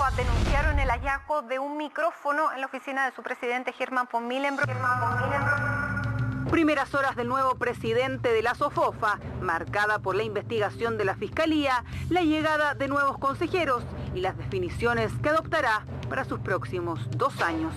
Sofofa denunciaron el hallazgo de un micrófono en la oficina de su presidente Herman von Millenburg. Primeras horas del nuevo presidente de la Sofofa, marcada por la investigación de la Fiscalía, la llegada de nuevos consejeros y las definiciones que adoptará para sus próximos 2 años.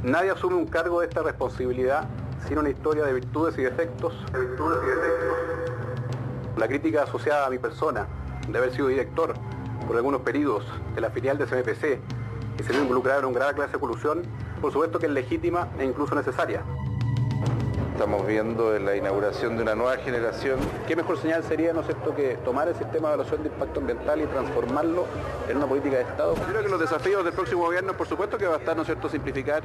Nadie asume un cargo de esta responsabilidad sin una historia de virtudes y defectos. La crítica asociada a mi persona, de haber sido director por algunos periodos de la filial de CMPC y ser involucrado en una grave clase de colusión, por supuesto que es legítima e incluso necesaria. Estamos viendo la inauguración de una nueva generación. ¿Qué mejor señal sería, ¿no es cierto?, que tomar el sistema de evaluación de impacto ambiental y transformarlo en una política de Estado? Yo creo que los desafíos del próximo gobierno, por supuesto que va a estar, ¿no es cierto?, simplificar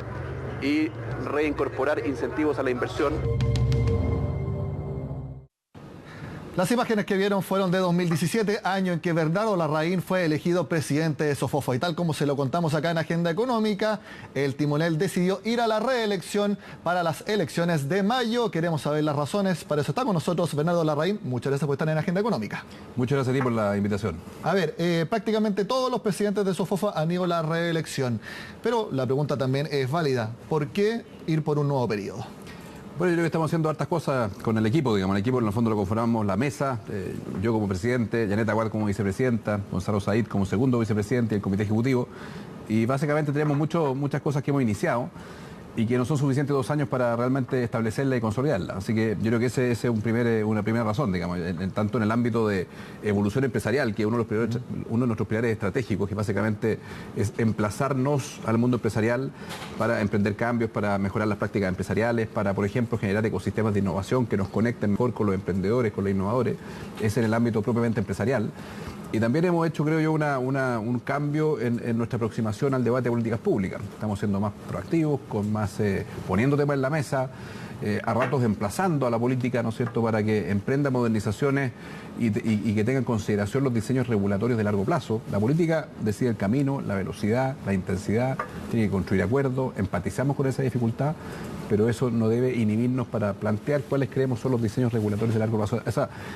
y reincorporar incentivos a la inversión. Las imágenes que vieron fueron de 2017, año en que Bernardo Larraín fue elegido presidente de Sofofa. Y tal como se lo contamos acá en Agenda Económica, el timonel decidió ir a la reelección para las elecciones de mayo. Queremos saber las razones. Para eso está con nosotros Bernardo Larraín. Muchas gracias por estar en Agenda Económica. Muchas gracias a ti por la invitación. A ver, prácticamente todos los presidentes de Sofofa han ido a la reelección. Pero la pregunta también es válida. ¿Por qué ir por un nuevo periodo? Bueno, yo creo que estamos haciendo hartas cosas con el equipo, digamos. El equipo en el fondo lo conformamos la mesa, yo como presidente, Janet Aguad como vicepresidenta, Gonzalo Said como segundo vicepresidente y el comité ejecutivo. Y básicamente tenemos muchas cosas que hemos iniciado y que no son suficientes 2 años para realmente establecerla y consolidarla. Así que yo creo que ese es una primera razón, digamos, tanto en el ámbito de evolución empresarial, que uno de nuestros pilares estratégicos, que básicamente es emplazarnos al mundo empresarial para emprender cambios, para mejorar las prácticas empresariales, para, por ejemplo, generar ecosistemas de innovación que nos conecten mejor con los emprendedores, con los innovadores. Es en el ámbito propiamente empresarial. Y también hemos hecho, creo yo, un cambio en nuestra aproximación al debate de políticas públicas. Estamos siendo más proactivos, poniendo temas en la mesa, a ratos emplazando a la política, ¿no es cierto?, para que emprenda modernizaciones y que tenga en consideración los diseños regulatorios de largo plazo. La política decide el camino, la velocidad, la intensidad, tiene que construir acuerdos, empatizamos con esa dificultad, pero eso no debe inhibirnos para plantear cuáles creemos son los diseños regulatorios de largo plazo.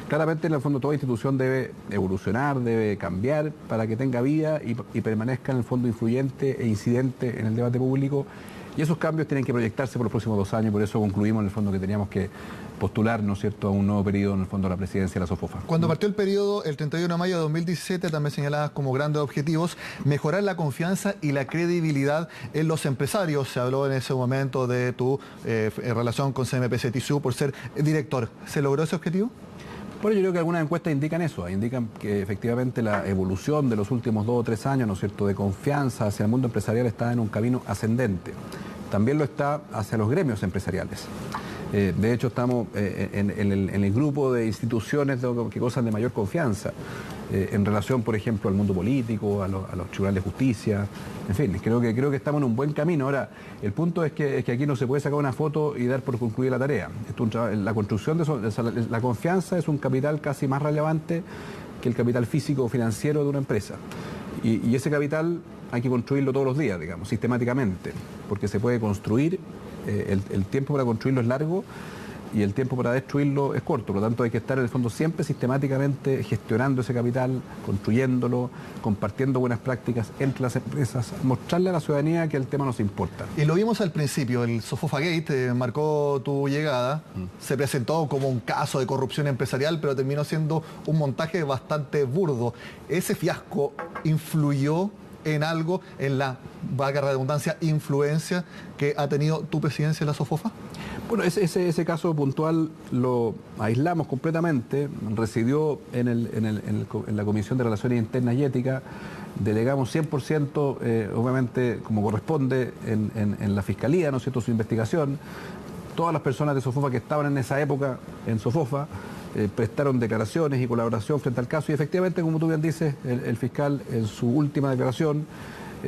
Claramente, en el fondo, toda institución debe evolucionar, debe cambiar para que tenga vida y permanezca en el fondo influyente e incidente en el debate público. Y esos cambios tienen que proyectarse por los próximos 2 años, por eso concluimos en el fondo que teníamos que postular, ¿no es cierto?, a un nuevo periodo en el fondo de la presidencia de la Sofofa. Cuando partió el periodo, el 31 de mayo de 2017, también señaladas como grandes objetivos, mejorar la confianza y la credibilidad en los empresarios. Se habló en ese momento de tu relación con CMPC Tissue por ser director. ¿Se logró ese objetivo? Bueno, yo creo que algunas encuestas indican eso, indican que efectivamente la evolución de los últimos 2 o 3 años, ¿no es cierto?, de confianza hacia el mundo empresarial está en un camino ascendente. También lo está hacia los gremios empresariales. De hecho, estamos en el grupo de instituciones que gozan de mayor confianza en relación, por ejemplo, al mundo político, a los tribunales de justicia. En fin, creo que estamos en un buen camino. Ahora, el punto es que aquí no se puede sacar una foto y dar por concluir la tarea. La construcción la confianza es un capital casi más relevante que el capital físico o financiero de una empresa. Y ese capital hay que construirlo todos los días, digamos, sistemáticamente, porque se puede construir, el tiempo para construirlo es largo y el tiempo para destruirlo es corto. Por lo tanto, hay que estar en el fondo siempre sistemáticamente gestionando ese capital, construyéndolo, compartiendo buenas prácticas entre las empresas, mostrarle a la ciudadanía que el tema nos importa. Y lo vimos al principio, el Sofofa Gate marcó tu llegada, se presentó como un caso de corrupción empresarial, pero terminó siendo un montaje bastante burdo. ¿Ese fiasco influyó en algo, en la, valga la redundancia, influencia que ha tenido tu presidencia en la Sofofa? Bueno, ese caso puntual lo aislamos completamente, residió en la Comisión de Relaciones Internas y Ética, delegamos 100%, obviamente, como corresponde, en la Fiscalía, ¿no es cierto?, su investigación. Todas las personas de Sofofa que estaban en esa época en Sofofa prestaron declaraciones y colaboración frente al caso y efectivamente, como tú bien dices, el fiscal en su última declaración,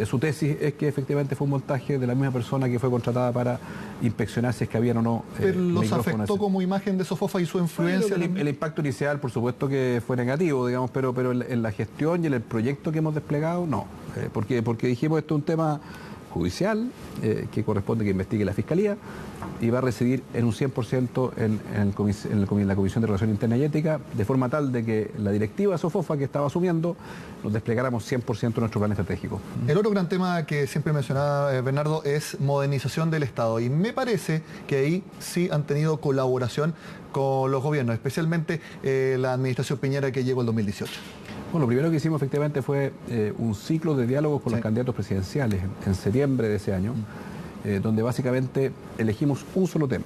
su tesis es que efectivamente fue un montaje de la misma persona que fue contratada para inspeccionar si es que habían o no ¿Pero los afectó como imagen de Sofofa y su influencia? Bueno, el impacto inicial, por supuesto que fue negativo, digamos, pero en la gestión y en el proyecto que hemos desplegado, no. Porque dijimos, esto es un tema judicial, que corresponde que investigue la Fiscalía, y va a residir en un 100% en la Comisión de Relación Interna y Ética, de forma tal de que la directiva de SOFOFA que estaba asumiendo nos desplegáramos 100% nuestro plan estratégico. El otro gran tema que siempre mencionaba Bernardo es modernización del Estado, y me parece que ahí sí han tenido colaboración con los gobiernos, especialmente la administración Piñera que llegó el 2018. Bueno, lo primero que hicimos efectivamente fue un ciclo de diálogos con los candidatos presidenciales en septiembre de ese año, donde básicamente elegimos un solo tema.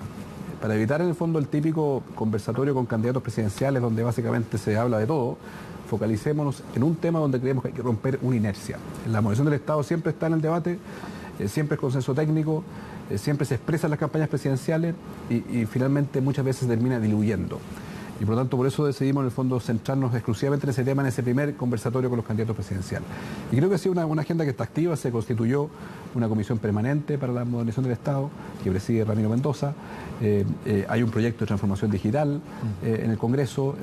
Para evitar en el fondo el típico conversatorio con candidatos presidenciales donde básicamente se habla de todo, focalicémonos en un tema donde creemos que hay que romper una inercia. La modernización del Estado siempre está en el debate, siempre es consenso técnico, siempre se expresa en las campañas presidenciales y finalmente muchas veces termina diluyendo. Y por lo tanto, por eso decidimos en el fondo centrarnos exclusivamente en ese tema, en ese primer conversatorio con los candidatos presidenciales. Y creo que ha sido una agenda que está activa. Se constituyó una comisión permanente para la modernización del Estado, que preside Ramiro Mendoza. Hay un proyecto de transformación digital en el Congreso.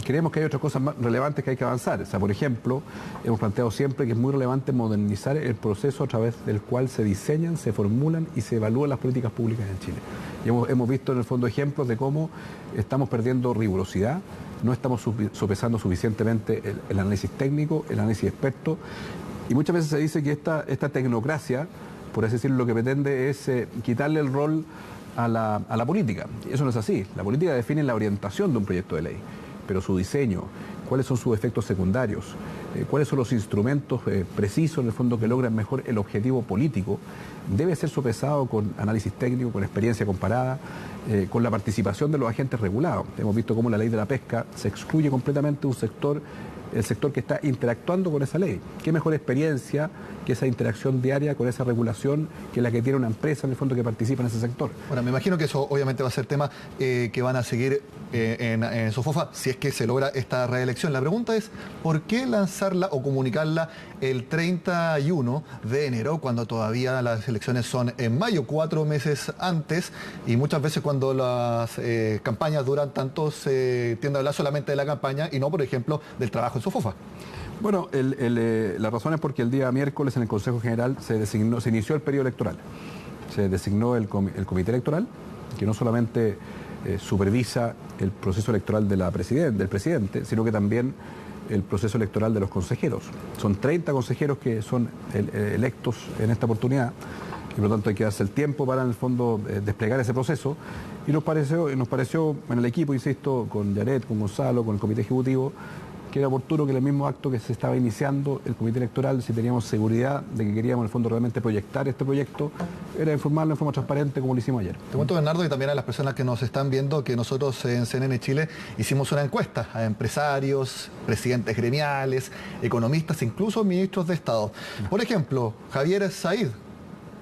Creemos que hay otras cosas más relevantes que hay que avanzar. O sea, por ejemplo, hemos planteado siempre que es muy relevante modernizar el proceso a través del cual se diseñan, se formulan y se evalúan las políticas públicas en Chile. Y hemos visto en el fondo ejemplos de cómo estamos perdiendo rigurosidad, no estamos sopesando suficientemente el análisis técnico, el análisis experto, y muchas veces se dice que esta tecnocracia, por así decirlo, lo que pretende es quitarle el rol a la política. Y eso no es así. La política define la orientación de un proyecto de ley, pero su diseño, cuáles son sus efectos secundarios, cuáles son los instrumentos precisos en el fondo que logran mejor el objetivo político, debe ser sopesado con análisis técnico, con experiencia comparada, con la participación de los agentes regulados. Hemos visto cómo la ley de la pesca se excluye completamente un sector, el sector que está interactuando con esa ley. ¿Qué mejor experiencia que esa interacción diaria con esa regulación que la que tiene una empresa en el fondo que participa en ese sector? Bueno, me imagino que eso obviamente va a ser tema que van a seguir en SOFOFA si es que se logra esta reelección. La pregunta es, ¿por qué lanzarla o comunicarla el 31 de enero, cuando todavía las elecciones son en mayo, 4 meses antes, y muchas veces cuando las campañas duran tanto se tiende a hablar solamente de la campaña y no, por ejemplo, del trabajo en SOFOFA? Bueno, la razón es porque el día miércoles en el Consejo General se inició el periodo electoral. Se designó el comité electoral, que no solamente supervisa el proceso electoral del presidente, sino que también el proceso electoral de los consejeros. Son 30 consejeros que son electos en esta oportunidad y por lo tanto hay que darse el tiempo para en el fondo desplegar ese proceso, y nos pareció en el equipo, insisto, con Janet, con Gonzalo, con el comité ejecutivo, que era oportuno que en el mismo acto que se estaba iniciando el comité electoral, si teníamos seguridad de que queríamos en el fondo realmente proyectar este proyecto, era informarlo en forma transparente como lo hicimos ayer. Te cuento, Bernardo, y también a las personas que nos están viendo, que nosotros en CNN Chile hicimos una encuesta a empresarios, presidentes gremiales, economistas, incluso ministros de Estado. Por ejemplo, Javier Said,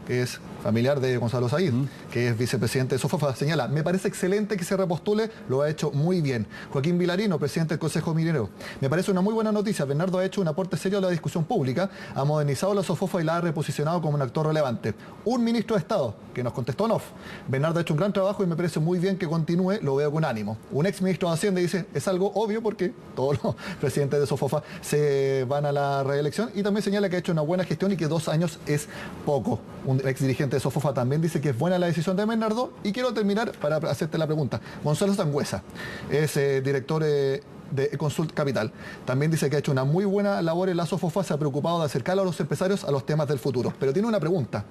que es familiar de Gonzalo Said, que es vicepresidente de SOFOFA, señala: me parece excelente que se repostule, lo ha hecho muy bien. Joaquín Vilarino, presidente del Consejo Minero: me parece una muy buena noticia, Bernardo ha hecho un aporte serio a la discusión pública, ha modernizado la SOFOFA y la ha reposicionado como un actor relevante. Un ministro de Estado, que nos contestó en off: Bernardo ha hecho un gran trabajo y me parece muy bien que continúe, lo veo con ánimo. Un ex ministro de Hacienda dice: es algo obvio porque todos los presidentes de SOFOFA se van a la reelección, y también señala que ha hecho una buena gestión y que 2 años es poco. Un ex dirigente de SOFOFA también dice que es buena la decisión de Bernardo. Y quiero terminar para hacerte la pregunta. Gonzalo Sangüesa es director de Consult Capital. También dice que ha hecho una muy buena labor en la SOFOFA, se ha preocupado de acercar a los empresarios a los temas del futuro. Pero tiene una pregunta: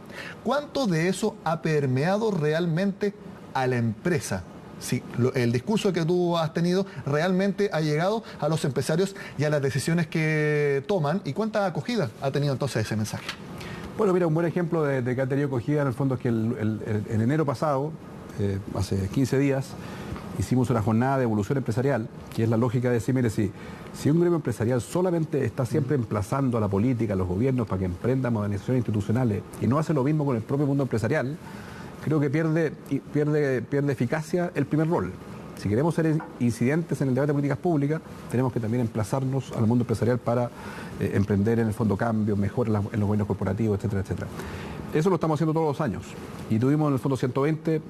¿cuánto de eso ha permeado realmente a la empresa? Si el discurso que tú has tenido realmente ha llegado a los empresarios y a las decisiones que toman, ¿y cuánta acogida ha tenido entonces ese mensaje? Bueno, mira, un buen ejemplo de que ha tenido acogida en el fondo es que en enero pasado, hace 15 días, hicimos una jornada de evolución empresarial, que es la lógica de decir, mire, si un gremio empresarial solamente está siempre emplazando a la política, a los gobiernos para que emprendan modernizaciones institucionales y no hace lo mismo con el propio mundo empresarial, creo que pierde eficacia el primer rol. Si queremos ser incidentes en el debate de políticas públicas, tenemos que también emplazarnos al mundo empresarial para emprender en el fondo cambios, mejoras en los gobiernos corporativos, etcétera, etcétera. Eso lo estamos haciendo todos los años. Y tuvimos en el fondo 120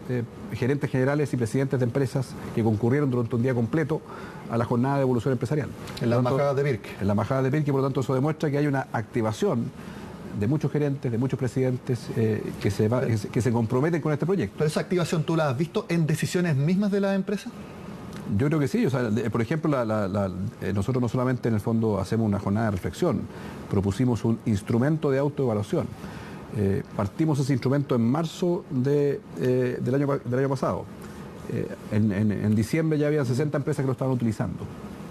gerentes generales y presidentes de empresas que concurrieron durante un día completo a la jornada de evolución empresarial. En la embajada de Pirque. En la embajada de Pirque, por lo tanto eso demuestra que hay una activación de muchos gerentes, de muchos presidentes que se comprometen con este proyecto. ¿Pero esa activación tú la has visto en decisiones mismas de la empresa? Yo creo que sí, o sea, por ejemplo, nosotros no solamente en el fondo hacemos una jornada de reflexión, propusimos un instrumento de autoevaluación. Partimos ese instrumento en marzo del año pasado. En diciembre ya había 60 empresas que lo estaban utilizando.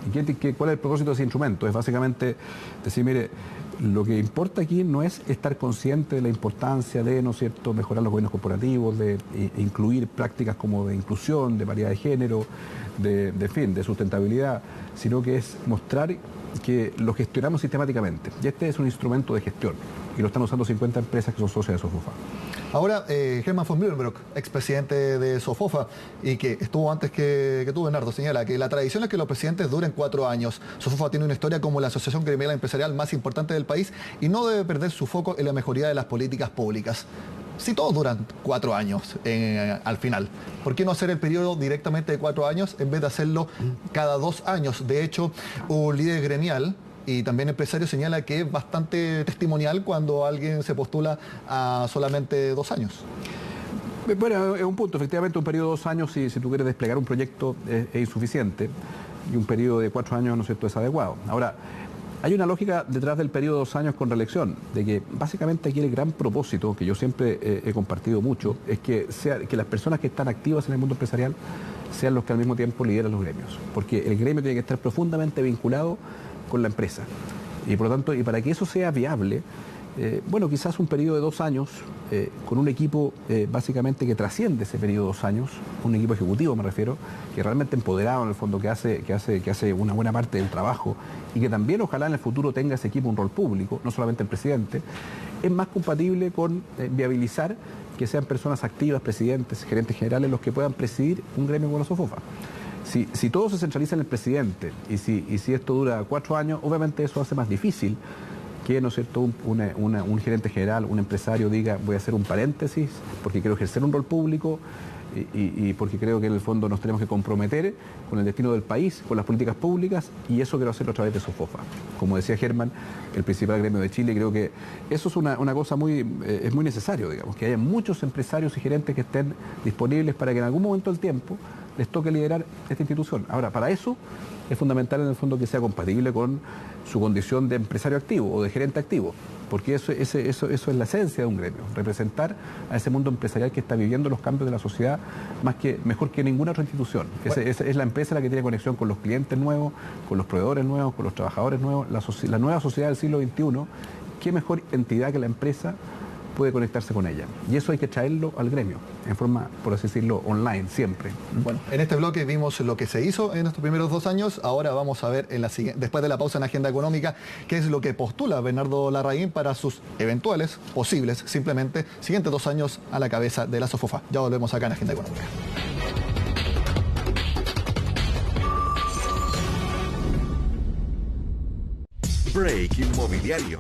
¿Y cuál es el propósito de ese instrumento? Es básicamente decir, mire, lo que importa aquí no es estar consciente de la importancia de, ¿no es cierto?, mejorar los gobiernos corporativos, de incluir prácticas como de inclusión, de variedad de género, de sustentabilidad, sino que es mostrar que lo gestionamos sistemáticamente. Y este es un instrumento de gestión y lo están usando 50 empresas que son socias de Sofofa. Ahora, Herman von Mühlenbrock, expresidente de Sofofa y que estuvo antes que tú, Bernardo, señala que la tradición es que los presidentes duren 4 años. Sofofa tiene una historia como la asociación gremial empresarial más importante del país y no debe perder su foco en la mejoría de las políticas públicas. Si todos duran 4 años al final, ¿por qué no hacer el periodo directamente de 4 años en vez de hacerlo cada 2 años? De hecho, un líder gremial y también empresario señala que es bastante testimonial cuando alguien se postula a solamente 2 años. Bueno, es un punto. Efectivamente, un periodo de 2 años, si tú quieres desplegar un proyecto, es insuficiente. Y un periodo de 4 años, ¿no es cierto?, es adecuado. Ahora, hay una lógica detrás del periodo de 2 años con reelección, de que básicamente aquí el gran propósito, que yo siempre he compartido mucho, es que las personas que están activas en el mundo empresarial sean los que al mismo tiempo lideran los gremios. Porque el gremio tiene que estar profundamente vinculado con la empresa. Y por lo tanto, y para que eso sea viable, bueno, quizás un periodo de 2 años, con un equipo básicamente que trasciende ese periodo de 2 años, un equipo ejecutivo me refiero, que realmente empoderado en el fondo, que hace una buena parte del trabajo y que también ojalá en el futuro tenga ese equipo un rol público, no solamente el presidente, es más compatible con viabilizar que sean personas activas, presidentes, gerentes generales, los que puedan presidir un gremio como la Sofofa. Si todo se centraliza en el presidente y si esto dura 4 años, obviamente eso hace más difícil que, ¿no es cierto?, un gerente general, un empresario diga, voy a hacer un paréntesis porque quiero ejercer un rol público y porque creo que en el fondo nos tenemos que comprometer con el destino del país, con las políticas públicas, y eso quiero hacerlo a través de Sofofa. Como decía Herman, el principal gremio de Chile, creo que eso es una cosa es muy necesario, digamos, que haya muchos empresarios y gerentes que estén disponibles para que en algún momento del tiempo les toque liderar esta institución. Ahora, para eso es fundamental en el fondo que sea compatible con su condición de empresario activo o de gerente activo, porque eso es la esencia de un gremio, representar a ese mundo empresarial que está viviendo los cambios de la sociedad mejor que ninguna otra institución. Bueno. Es la empresa la que tiene conexión con los clientes nuevos, con los proveedores nuevos, con los trabajadores nuevos, la nueva sociedad del siglo XXI. ¿Qué mejor entidad que la empresa puede conectarse con ella? Y eso hay que traerlo al gremio, en forma, por así decirlo, online, siempre. Bueno, en este bloque vimos lo que se hizo en estos primeros 2 años. Ahora vamos a ver, después de la pausa en Agenda Económica, qué es lo que postula Bernardo Larraín para sus eventuales, posibles, simplemente, siguientes 2 años a la cabeza de la Sofofa. Ya volvemos acá en Agenda Económica. Break Inmobiliario.